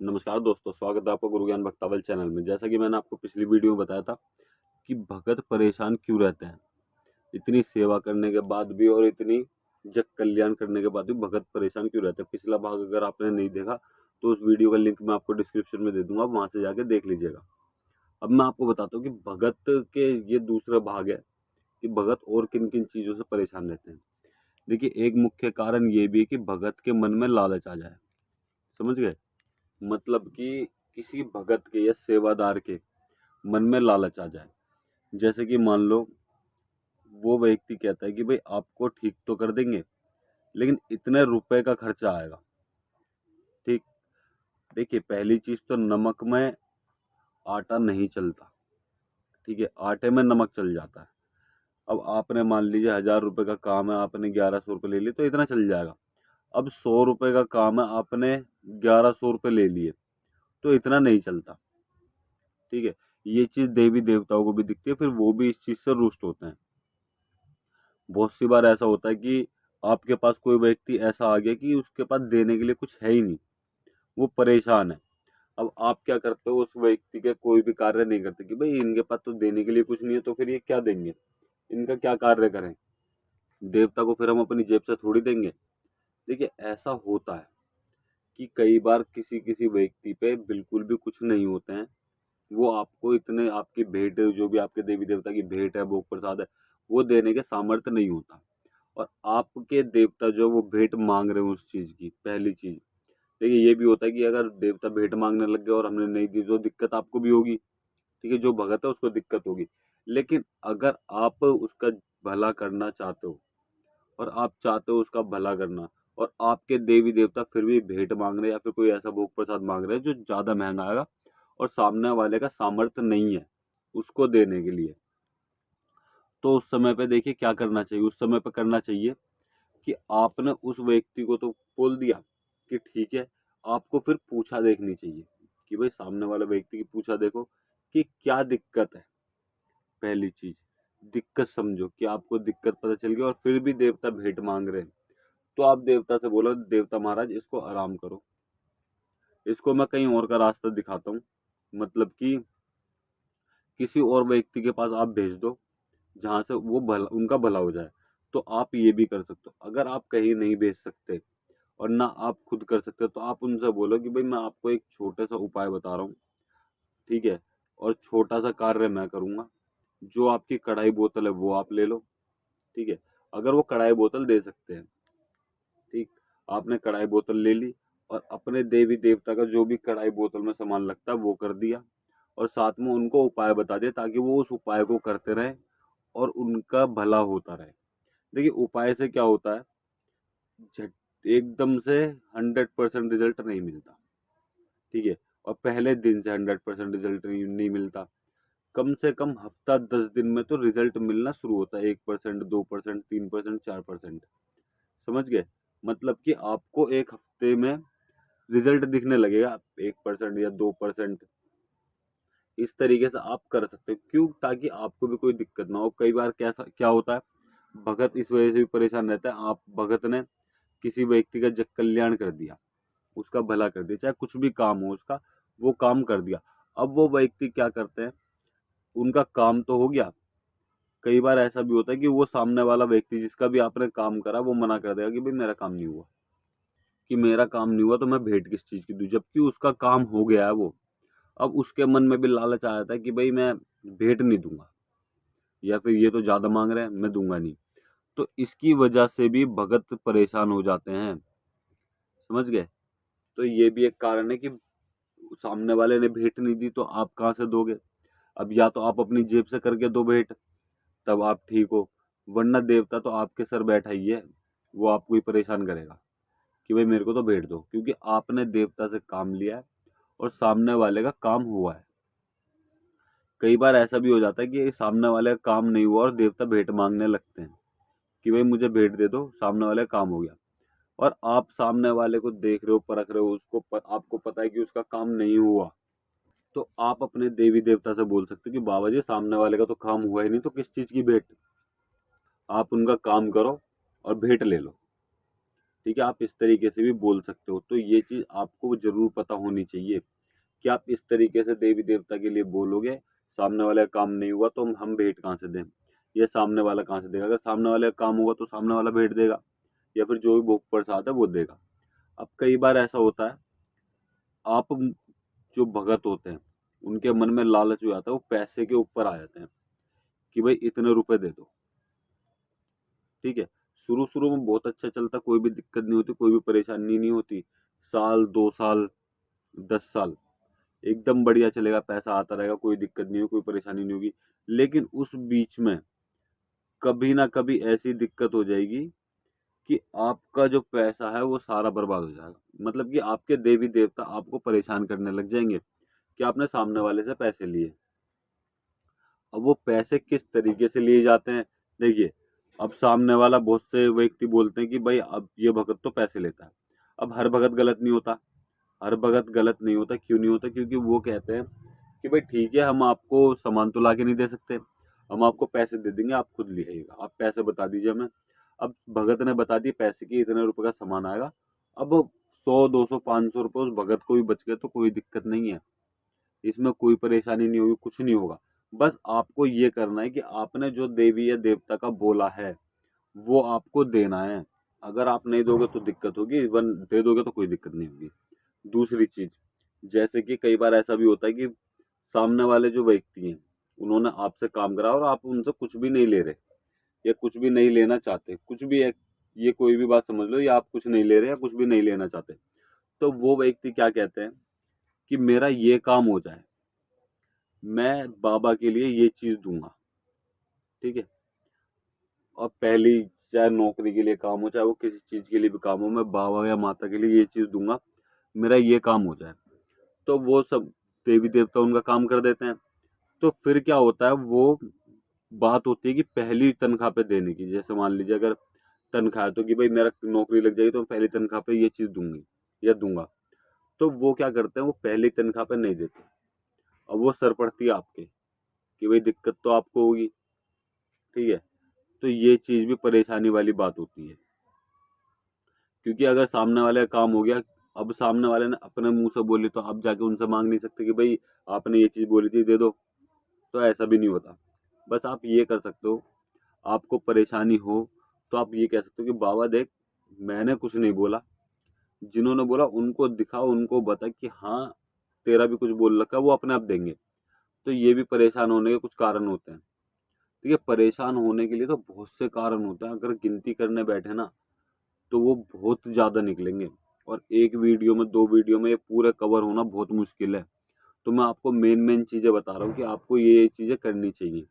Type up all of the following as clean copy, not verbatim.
नमस्कार दोस्तों, स्वागत है आपका गुरु ज्ञान भक्तावल चैनल में। जैसा कि मैंने आपको पिछली वीडियो में बताया था कि भगत परेशान क्यों रहते हैं। इतनी सेवा करने के बाद भी और इतनी जग कल्याण करने के बाद भी भगत परेशान क्यों रहते हैं। पिछला भाग अगर आपने नहीं देखा तो उस वीडियो का लिंक मैं आपको डिस्क्रिप्शन में दे दूंगा, वहां से जाके देख लीजिएगा। अब मैं आपको बताता हूँ कि भगत के ये दूसरा भाग है कि भगत और किन किन चीजों से परेशान रहते हैं। देखिए, एक मुख्य कारण ये भी है कि भगत के मन में लालच आ जाए। समझ गए? मतलब कि किसी भगत के या सेवादार के मन में लालच आ जाए। जैसे कि मान लो वो व्यक्ति कहता है कि भाई आपको ठीक तो कर देंगे, लेकिन इतने रुपए का खर्चा आएगा। ठीक। देखिए, पहली चीज तो नमक में आटा नहीं चलता। ठीक है, आटे में नमक चल जाता है। अब आपने मान लीजिए 1000 रुपए का काम है, आपने 1100 रुपये ले लिए तो इतना चल जाएगा। अब 100 रुपए का काम है, आपने 1100 रुपये ले लिए तो इतना नहीं चलता। ठीक है, ये चीज देवी देवताओं को भी दिखती है, फिर वो भी इस चीज से रुष्ट होते हैं। बहुत सी बार ऐसा होता है कि आपके पास कोई व्यक्ति ऐसा आ गया कि उसके पास देने के लिए कुछ है ही नहीं, वो परेशान है। अब आप क्या करते हो, उस व्यक्ति के कोई भी कार्य नहीं करते कि भाई इनके पास तो देने के लिए कुछ नहीं है, तो फिर ये क्या देंगे, इनका क्या कार्य करें। देवता को फिर हम अपनी जेब से थोड़ी देंगे। देखिए, ऐसा होता है कि कई बार किसी किसी व्यक्ति पे बिल्कुल भी कुछ नहीं होते हैं, वो आपको इतने आपकी भेंट, जो भी आपके देवी देवता की भेंट है, भोग प्रसाद है, वो देने के सामर्थ्य नहीं होता। और आपके देवता जो वो भेंट मांग रहे हैं उस चीज की, पहली चीज। देखिए, ये भी होता है कि अगर देवता भेंट मांगने लग गए और हमने नहीं दी तो दिक्कत आपको भी होगी। ठीक है, जो भगत है उसको दिक्कत होगी। लेकिन अगर आप उसका भला करना चाहते हो और आप चाहते हो उसका भला करना, और आपके देवी देवता फिर भी भेंट मांग रहे हैं या फिर कोई ऐसा भोग प्रसाद मांग रहे हैं जो ज्यादा महंगा आएगा और सामने वाले का सामर्थ्य नहीं है उसको देने के लिए, तो उस समय पे देखिए क्या करना चाहिए। उस समय पे करना चाहिए कि आपने उस व्यक्ति को तो बोल दिया कि ठीक है, आपको फिर पूछा देखनी चाहिए कि भाई सामने वाला व्यक्ति की पूछा देखो कि क्या दिक्कत है। पहली चीज, दिक्कत समझो कि आपको दिक्कत पता चल गई और फिर भी देवता भेंट मांग रहे हैं, तो आप देवता से बोलो, देवता महाराज इसको आराम करो, इसको मैं कहीं और का रास्ता दिखाता हूँ। मतलब कि किसी और व्यक्ति के पास आप भेज दो जहां से वो भला, उनका भला हो जाए। तो आप ये भी कर सकते हो। अगर आप कहीं नहीं भेज सकते और ना आप खुद कर सकते तो आप उनसे बोलो कि भाई मैं आपको एक छोटा सा उपाय बता रहा हूँ। ठीक है, और छोटा सा कार्य मैं करूंगा। जो आपकी कढ़ाई बोतल है वो आप ले लो। ठीक है, अगर वो कढ़ाई बोतल दे सकते हैं। ठीक, आपने कढ़ाई बोतल ले ली और अपने देवी देवता का जो भी कढ़ाई बोतल में सामान लगता है वो कर दिया, और साथ में उनको उपाय बता दिया ताकि वो उस उपाय को करते रहे और उनका भला होता रहे। देखिए, उपाय से क्या होता है, झट एकदम से 100% रिजल्ट नहीं मिलता। ठीक है, और पहले दिन से 100% रिजल्ट नहीं मिलता। कम से कम हफ्ता 10 दिन में तो रिजल्ट मिलना शुरू होता है। 1%, 2%, 3%, 4%। समझ गए? मतलब कि आपको एक हफ्ते में रिजल्ट दिखने लगेगा, 1% या 2%। इस तरीके से आप कर सकते हो। क्यों? ताकि आपको भी कोई दिक्कत ना हो। कई बार कैसा क्या होता है, भगत इस वजह से भी परेशान रहता है। आप भगत ने किसी व्यक्ति का जग कल्याण कर दिया, उसका भला कर दिया, चाहे कुछ भी काम हो उसका, वो काम कर दिया। अब वो व्यक्ति क्या करते हैं, उनका काम तो हो गया। कई बार ऐसा भी होता है कि वो सामने वाला व्यक्ति जिसका भी आपने काम करा वो मना कर देगा कि भाई मेरा काम नहीं हुआ, कि मेरा काम नहीं हुआ तो मैं भेंट किस चीज की दूं, जबकि उसका काम हो गया है वो। अब उसके मन में भी लालच आ जाता है कि भाई मैं भेंट नहीं दूंगा, या फिर ये तो ज्यादा मांग रहे हैं, मैं दूंगा नहीं। तो इसकी वजह से भी भगत परेशान हो जाते हैं। समझ गए? तो ये भी एक कारण है कि सामने वाले ने भेंट नहीं दी तो आप कहाँ से दोगे। अब या तो आप अपनी जेब से करके दो भेंट, तब आप ठीक हो, वरना देवता तो आपके सर बैठा ही है, वो आपको ही परेशान करेगा कि भाई मेरे को तो भेंट दो, क्योंकि आपने देवता से काम लिया है और सामने वाले का काम हुआ है। कई बार ऐसा भी हो जाता है कि सामने वाले का काम नहीं हुआ और देवता भेंट मांगने लगते हैं कि भाई मुझे भेंट दे दो, सामने वाले का काम हो गया। और आप सामने वाले को देख रहे हो, परख रहे हो, आपको पता है कि उसका काम नहीं हुआ, तो आप अपने देवी देवता से बोल सकते हो कि बाबा जी सामने वाले का तो काम हुआ ही नहीं, तो किस चीज की भेंट। आप उनका काम करो और भेंट ले लो। ठीक है, आप इस तरीके से भी बोल सकते हो। तो ये चीज़ आपको ज़रूर पता होनी चाहिए कि आप इस तरीके से देवी देवता के लिए बोलोगे, सामने वाले का काम नहीं हुआ तो हम भेंट कहाँ से दें, या सामने वाला कहाँ से देगा। अगर सामने वाले का काम हुआ तो सामने वाला भेंट देगा, या फिर जो भी भोग प्रसाद है वो देगा। अब कई बार ऐसा होता है, आप जो भगत होते हैं उनके मन में लालच हो जाता है, वो पैसे के ऊपर आ जाते हैं कि भाई इतने रुपए दे दो। ठीक है, शुरू शुरू में बहुत अच्छा चलता, कोई भी दिक्कत नहीं होती, कोई भी परेशानी नहीं होती। साल, 2 साल, 10 साल एकदम बढ़िया चलेगा, पैसा आता रहेगा, कोई दिक्कत नहीं होगी, कोई परेशानी नहीं होगी। लेकिन उस बीच में कभी ना कभी ऐसी दिक्कत हो जाएगी कि आपका जो पैसा है वो सारा बर्बाद हो जाएगा। मतलब कि आपके देवी देवता आपको परेशान करने लग जाएंगे कि आपने सामने वाले से पैसे लिए। अब वो पैसे किस तरीके से लिए जाते हैं, देखिए, अब सामने वाला, बहुत से व्यक्ति बोलते हैं कि भाई अब ये भगत तो पैसे लेता है। अब हर भगत गलत नहीं होता, हर भगत गलत नहीं होता। क्यों नहीं होता? क्योंकि वो कहते हैं कि भाई ठीक है, हम आपको सामान तो ला के नहीं दे सकते, हम आपको पैसे दे देंगे, आप खुद ले आइएगा, आप पैसे बता दीजिए हमें। अब भगत ने बता दिए पैसे की इतने रुपए का सामान आएगा। अब 100, 200, 500 रुपये उस भगत को भी बच गए तो कोई दिक्कत नहीं है, इसमें कोई परेशानी नहीं होगी, कुछ नहीं होगा। बस आपको ये करना है कि आपने जो देवी या देवता का बोला है वो आपको देना है। अगर आप नहीं दोगे तो दिक्कत होगी, वन दे दोगे तो कोई दिक्कत नहीं होगी। दूसरी चीज, जैसे कि कई बार ऐसा भी होता है कि सामने वाले जो व्यक्ति हैं उन्होंने आपसे काम करा और आप उनसे कुछ भी नहीं ले रहे, या कुछ भी नहीं लेना चाहते, कुछ भी है, ये कोई भी बात समझ लो, या आप कुछ नहीं ले रहे या कुछ भी नहीं लेना चाहते। तो वो व्यक्ति क्या कहते हैं कि मेरा ये काम हो जाए, मैं बाबा के लिए ये चीज दूंगा। ठीक है, और पहली, चाहे नौकरी के लिए काम हो, चाहे वो किसी चीज के लिए भी काम हो, मैं बाबा या माता के लिए ये चीज दूंगा, मेरा ये काम हो जाए। तो वो सब देवी देवता उनका काम कर देते हैं। तो फिर क्या होता है, वो बात होती है कि पहली तनख्वाह पे देने की। जैसे मान लीजिए अगर तनख्वाह है तो कि भाई मेरा नौकरी लग जाएगी तो मैं पहली तनख्वाह पे ये चीज दूंगी या दूंगा। तो वो क्या करते हैं, वो पहली तनख्वाह पे नहीं देते। अब वो सर पड़ती है आपके कि भाई दिक्कत तो आपको होगी। ठीक है, तो ये चीज भी परेशानी वाली बात होती है, क्योंकि अगर सामने वाले का काम हो गया, अब सामने वाले ने अपने मुंह से बोली तो आप जाके उनसे मांग नहीं सकते कि भाई आपने ये चीज बोली थी दे दो। तो ऐसा भी नहीं होता। बस आप ये कर सकते हो, आपको परेशानी हो तो आप ये कह सकते हो कि बाबा देख, मैंने कुछ नहीं बोला, जिन्होंने बोला उनको दिखाओ, उनको बता कि हाँ तेरा भी कुछ बोल रखा है, वो अपने आप देंगे। तो ये भी परेशान होने के कुछ कारण होते हैं। ठीक है, परेशान होने के लिए तो बहुत से कारण होते हैं, अगर गिनती करने बैठे ना तो वो बहुत ज़्यादा निकलेंगे, और एक वीडियो में, 2 वीडियो में ये पूरे कवर होना बहुत मुश्किल है। तो मैं आपको मेन मेन चीज़ें बता रहा हूँ कि आपको ये चीज़ें करनी चाहिए।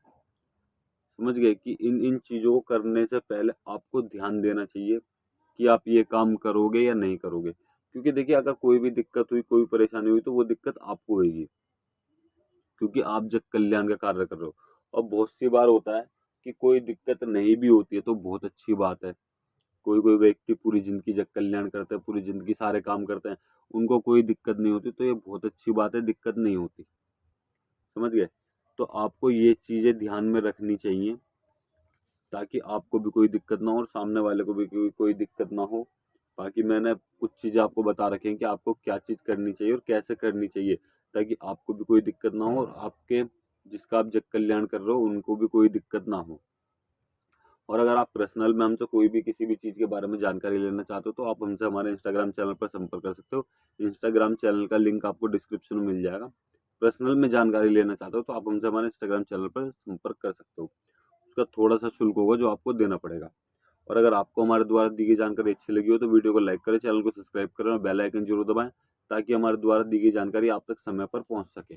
समझ गए कि इन इन चीज़ों को करने से पहले आपको ध्यान देना चाहिए कि आप ये काम करोगे या नहीं करोगे। क्योंकि देखिए, अगर कोई भी दिक्कत हुई, कोई परेशानी हुई तो वो दिक्कत आपको होगी, क्योंकि आप जग कल्याण का कार्य कर रहे हो। और बहुत सी बार होता है कि कोई दिक्कत नहीं भी होती है तो बहुत अच्छी बात है। कोई कोई व्यक्ति पूरी जिंदगी जग कल्याण करते हैं, पूरी जिंदगी सारे काम करते हैं, उनको कोई दिक्कत नहीं होती, तो ये बहुत अच्छी बात है, दिक्कत नहीं होती। समझ गए? तो आपको ये चीजें ध्यान में रखनी चाहिए ताकि आपको भी कोई दिक्कत ना हो और सामने वाले को भी कोई दिक्कत ना हो। बाकी मैंने कुछ चीज़ें आपको बता रखी हैं कि आपको क्या चीज़ करनी चाहिए और कैसे करनी चाहिए, ताकि आपको भी कोई दिक्कत ना हो और आपके, जिसका आप जग कल्याण कर रहे हो, उनको भी कोई दिक्कत ना हो। और अगर आप पर्सनल में हमसे कोई भी किसी भी चीज़ के बारे में जानकारी लेना चाहते हो तो आप हमसे हमारे इंस्टाग्राम चैनल पर संपर्क कर सकते हो। इंस्टाग्राम चैनल का लिंक आपको डिस्क्रिप्शन में मिल जाएगा। पर्सनल में जानकारी लेना चाहते हो तो आप हमसे हमारे इंस्टाग्राम चैनल पर संपर्क कर सकते हो। उसका थोड़ा सा शुल्क होगा जो आपको देना पड़ेगा। और अगर आपको हमारे द्वारा दी गई जानकारी अच्छी लगी हो तो वीडियो को लाइक करें, चैनल को सब्सक्राइब करें और बेल आइकन जरूर दबाएं ताकि हमारे द्वारा दी गई जानकारी आप तक समय पर पहुंच सके।